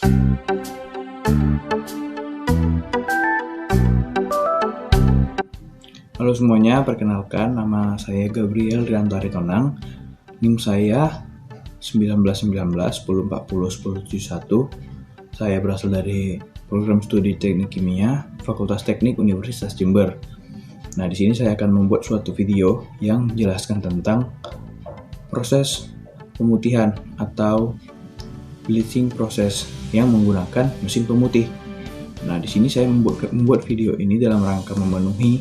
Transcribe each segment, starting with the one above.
Halo semuanya, perkenalkan nama saya Gabriel Rianto Aritonang. NIM saya 1919-1040-1071. Saya berasal dari program studi Teknik Kimia, Fakultas Teknik Universitas Jember. Nah, di sini saya akan membuat suatu video yang menjelaskan tentang proses pemutihan atau bleaching proses yang menggunakan mesin pemutih. Nah, di sini saya membuat video ini dalam rangka memenuhi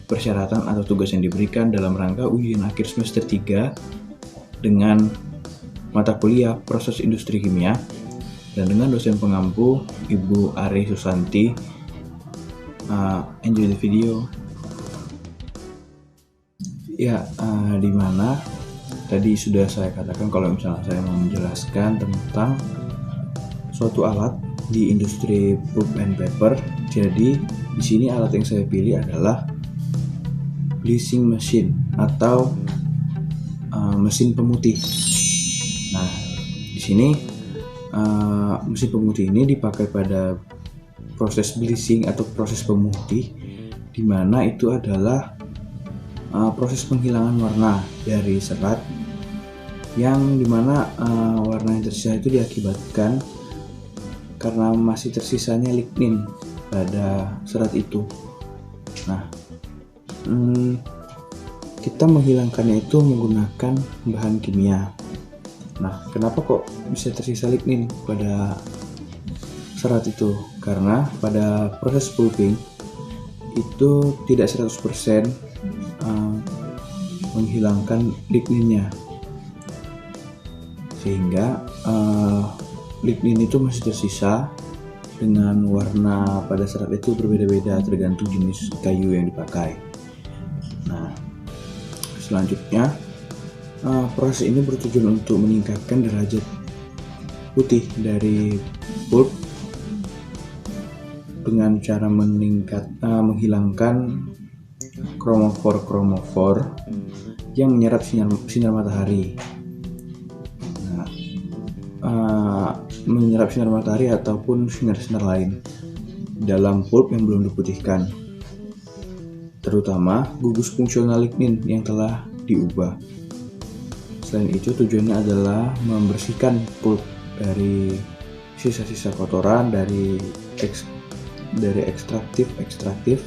persyaratan atau tugas yang diberikan dalam rangka ujian akhir semester 3 dengan mata kuliah proses industri kimia dan dengan dosen pengampu Ibu Ari Susanti. Enjoy the video. Ya, dimana tadi sudah saya katakan kalau misalnya saya mau menjelaskan tentang suatu alat di industri pulp and paper. Jadi di sini alat yang saya pilih adalah bleaching machine atau mesin pemutih. Nah, di sini mesin pemutih ini dipakai pada proses bleaching atau proses pemutih, di mana itu adalah proses penghilangan warna dari serat, yang dimana warna yang tersisa itu diakibatkan karena masih tersisanya lignin pada serat itu. Nah, kita menghilangkannya itu menggunakan bahan kimia. Nah, kenapa kok bisa tersisa lignin pada serat itu? Karena pada proses pulping itu tidak 100% menghilangkan ligninnya, sehingga lignin itu masih tersisa dengan warna pada serat itu berbeda-beda tergantung jenis kayu yang dipakai. Nah, selanjutnya proses ini bertujuan untuk meningkatkan derajat putih dari pulp dengan cara menghilangkan kromofor yang menyerap sinar matahari. Nah, menyerap sinar matahari ataupun sinar-sinar lain dalam pulp yang belum diputihkan, terutama gugus fungsional lignin yang telah diubah. Selain itu, tujuannya adalah membersihkan pulp dari sisa-sisa kotoran dari ekstraktif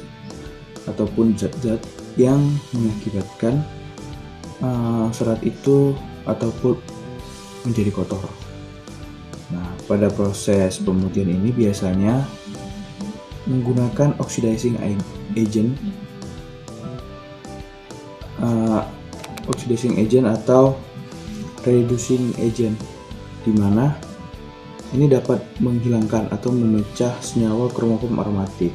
ataupun zat-zat yang mengakibatkan serat itu atau pulp menjadi kotor. Nah, pada proses pemutihan ini biasanya menggunakan oxidizing agent atau reducing agent, di mana ini dapat menghilangkan atau memecah senyawa kromofom aromatik.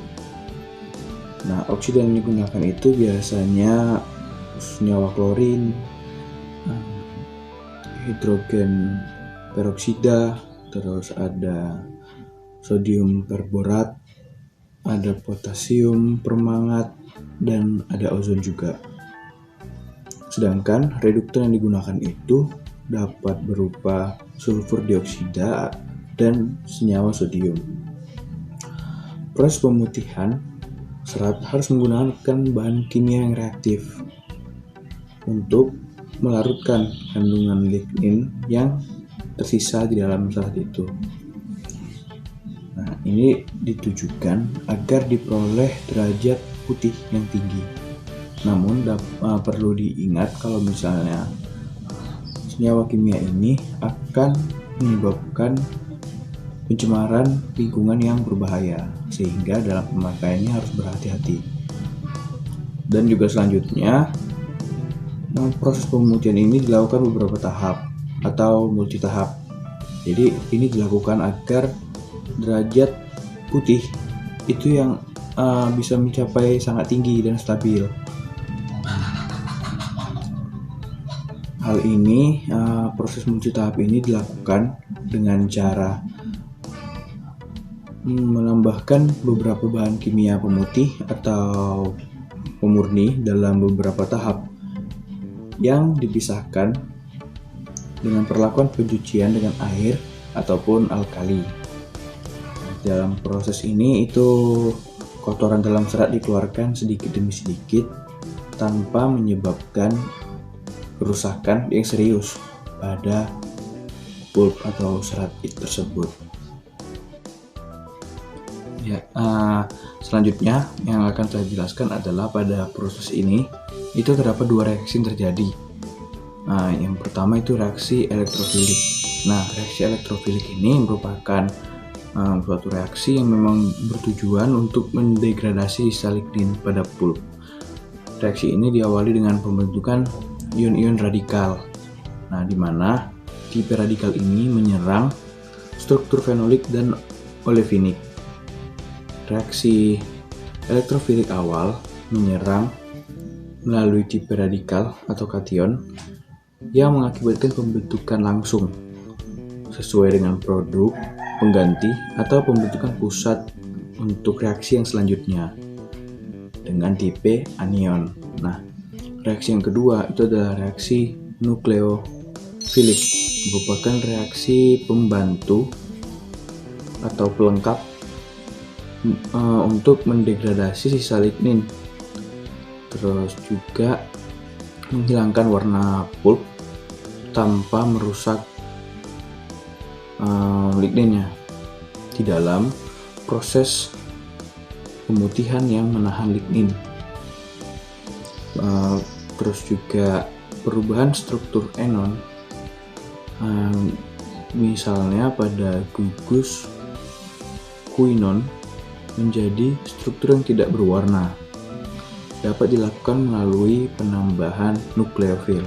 Nah, oksidan yang digunakan itu biasanya senyawa klorin, hidrogen peroksida, terus ada sodium perborat, ada potasium permangat, dan ada ozon juga. Sedangkan reduktan yang digunakan itu dapat berupa sulfur dioksida dan senyawa sodium. Proses pemutihan serat harus menggunakan bahan kimia yang reaktif untuk melarutkan kandungan lignin yang tersisa di dalam serat itu. Nah, ini ditujukan agar diperoleh derajat putih yang tinggi. Namun perlu diingat kalau misalnya senyawa kimia ini akan menyebabkan pencemaran lingkungan yang berbahaya, sehingga dalam pemakaiannya harus berhati-hati. Dan juga selanjutnya, proses pemutihan ini dilakukan beberapa tahap atau multitahap. Jadi ini dilakukan agar derajat putih itu yang bisa mencapai sangat tinggi dan stabil. Hal ini, proses multitahap ini dilakukan dengan cara menambahkan beberapa bahan kimia pemutih atau pemurni dalam beberapa tahap yang dipisahkan dengan perlakuan pencucian dengan air ataupun alkali. Dalam proses ini itu kotoran dalam serat dikeluarkan sedikit demi sedikit tanpa menyebabkan kerusakan yang serius pada pulp atau serat tersebut. Ya, selanjutnya yang akan saya jelaskan adalah pada proses ini itu terdapat dua reaksi yang terjadi. Nah, yang pertama itu reaksi elektrofilik. Nah, reaksi elektrofilik ini merupakan suatu reaksi yang memang bertujuan untuk mendegradasi sisa lignin pada pulp. Reaksi ini diawali dengan pembentukan ion-ion radikal. Nah, di mana tipe radikal ini menyerang struktur fenolik dan olefinik. Reaksi elektrofilik awal menyerang melalui tipe radikal atau kation yang mengakibatkan pembentukan langsung sesuai dengan produk pengganti atau pembentukan pusat untuk reaksi yang selanjutnya dengan tipe anion. Nah, reaksi yang kedua itu adalah reaksi nukleofilik, merupakan reaksi pembantu atau pelengkap untuk mendegradasi sisa lignin, terus juga menghilangkan warna pulp tanpa merusak ligninnya di dalam proses pemutihan yang menahan lignin. Terus juga perubahan struktur enon, misalnya pada gugus kuinon menjadi struktur yang tidak berwarna, dapat dilakukan melalui penambahan nukleofil.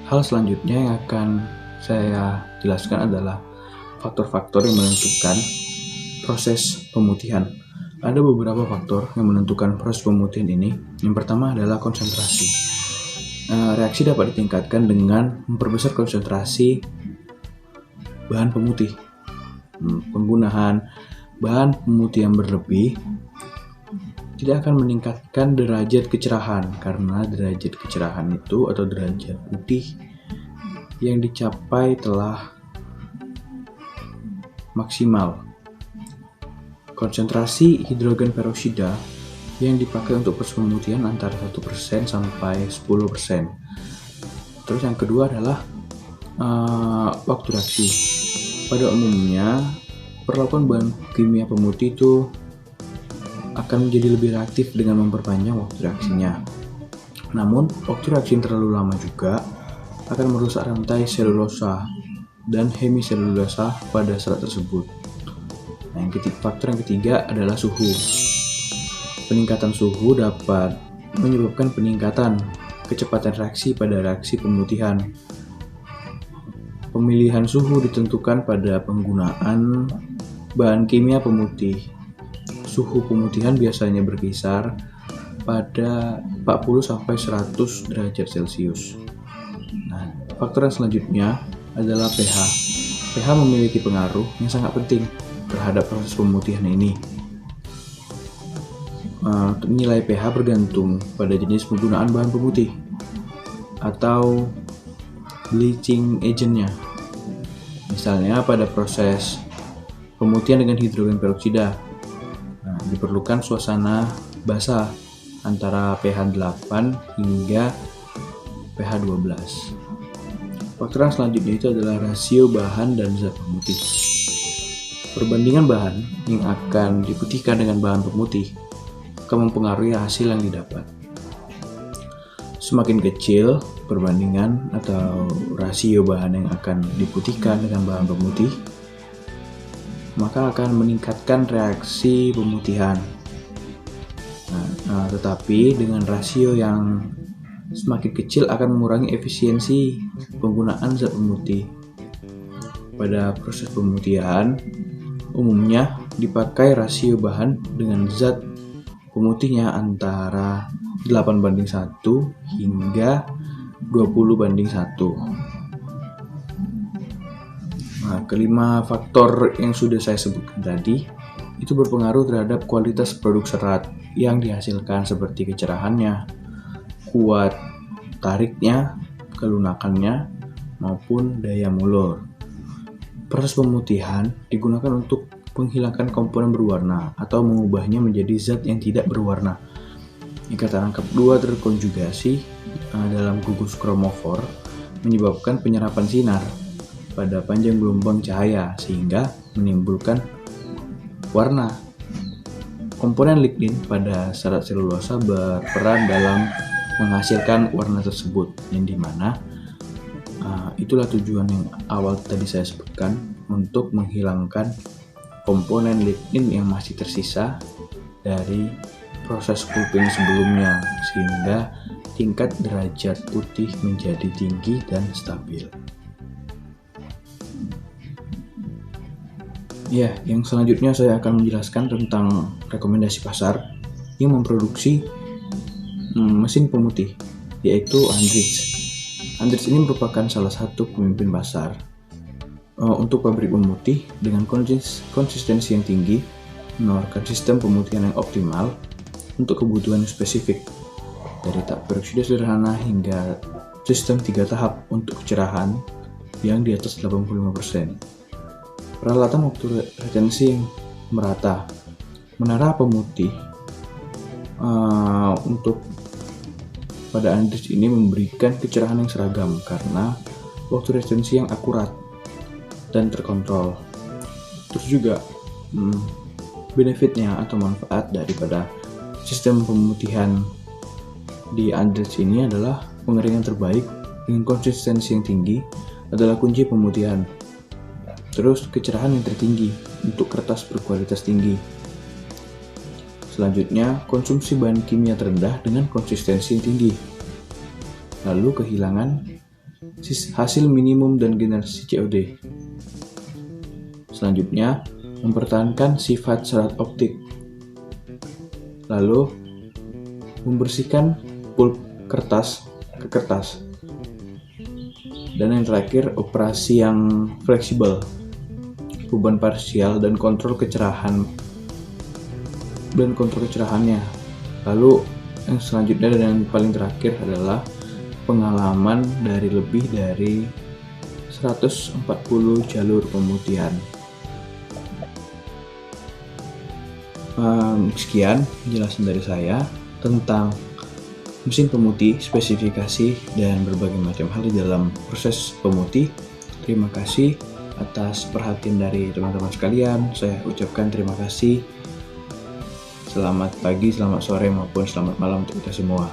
Hal selanjutnya yang akan saya jelaskan adalah faktor-faktor yang menentukan proses pemutihan. Ada beberapa faktor yang menentukan proses pemutihan ini. Yang pertama adalah konsentrasi. Reaksi dapat ditingkatkan dengan memperbesar konsentrasi bahan pemutih. Penggunaan bahan pemutih yang berlebih tidak akan meningkatkan derajat kecerahan, karena derajat kecerahan itu atau derajat putih yang dicapai telah maksimal. Konsentrasi hidrogen peroksida yang dipakai untuk proses pemutihan antara 1% sampai 10%. Terus yang kedua adalah waktu reaksi. Pada umumnya, perlakuan bahan kimia pemutih itu akan menjadi lebih reaktif dengan memperpanjang waktu reaksinya. Namun, waktu reaksi yang terlalu lama juga akan merusak rantai selulosa dan hemiselulosa pada serat tersebut. Nah, faktor yang ketiga adalah suhu. Peningkatan suhu dapat menyebabkan peningkatan kecepatan reaksi pada reaksi pemutihan. Pemilihan suhu ditentukan pada penggunaan bahan kimia pemutih. Suhu pemutihan biasanya berkisar pada 40-100 derajat Celcius. Nah, faktor yang selanjutnya adalah pH. pH memiliki pengaruh yang sangat penting terhadap proses pemutihan ini. Nilai pH bergantung pada jenis penggunaan bahan pemutih atau bleaching agentnya. Misalnya pada proses pemutihan dengan hidrogen peroksida, diperlukan suasana basah antara pH 8 hingga pH 12. Faktor yang selanjutnya itu adalah rasio bahan dan zat pemutih. Perbandingan bahan yang akan diputihkan dengan bahan pemutih akan mempengaruhi hasil yang didapat. Semakin kecil perbandingan atau rasio bahan yang akan diputihkan dengan bahan pemutih, maka akan meningkatkan reaksi pemutihan. Tetapi dengan rasio yang semakin kecil akan mengurangi efisiensi penggunaan zat pemutih. Pada proses pemutihan, umumnya dipakai rasio bahan dengan zat pemutihnya antara 8:1 hingga 20:1. Kelima faktor yang sudah saya sebutkan tadi itu berpengaruh terhadap kualitas produk serat yang dihasilkan, seperti kecerahannya, kuat tariknya, kelunakannya, maupun daya molor. Proses pemutihan digunakan untuk menghilangkan komponen berwarna atau mengubahnya menjadi zat yang tidak berwarna. Ikatan angka 2 terkonjugasi dalam gugus kromofor menyebabkan penyerapan sinar pada panjang gelombang cahaya sehingga menimbulkan warna. Komponen lignin pada serat selulosa berperan dalam menghasilkan warna tersebut, yang dimana itulah tujuan yang awal tadi saya sebutkan, untuk menghilangkan komponen lignin yang masih tersisa dari proses pulping sebelumnya, sehingga tingkat derajat putih menjadi tinggi dan stabil. Ya, yang selanjutnya saya akan menjelaskan tentang rekomendasi pasar yang memproduksi mesin pemutih, yaitu Andritz. Andritz ini merupakan salah satu pemimpin pasar untuk pabrik pemutih dengan konsistensi yang tinggi, menawarkan sistem pemutihan yang optimal untuk kebutuhan yang spesifik, dari tahap peroksida sederhana hingga sistem 3 tahap untuk kecerahan yang di atas 85%. Peralatan waktu retensi yang merata. Menara pemutih untuk pada Andritz ini memberikan kecerahan yang seragam karena waktu retensi yang akurat dan terkontrol. Terus juga benefitnya atau manfaat daripada sistem pemutihan di Andritz ini adalah pengeringan terbaik dengan konsistensi yang tinggi adalah kunci pemutihan. Terus kecerahan yang tertinggi untuk kertas berkualitas tinggi. Selanjutnya, konsumsi bahan kimia terendah dengan konsistensi yang tinggi. Lalu kehilangan hasil minimum dan generasi COD. Selanjutnya, mempertahankan sifat serat optik. Lalu, membersihkan pulp kertas ke kertas. Dan yang terakhir, operasi yang fleksibel, beban parsial dan kontrol kecerahannya. Lalu yang selanjutnya dan yang paling terakhir adalah pengalaman dari lebih dari 140 jalur pemutihan. Sekian penjelasan dari saya tentang mesin pemutih, spesifikasi, dan berbagai macam hal di dalam proses pemutih. Terima kasih atas perhatian dari teman-teman sekalian. Saya ucapkan terima kasih. Selamat pagi, selamat sore, maupun selamat malam untuk kita semua.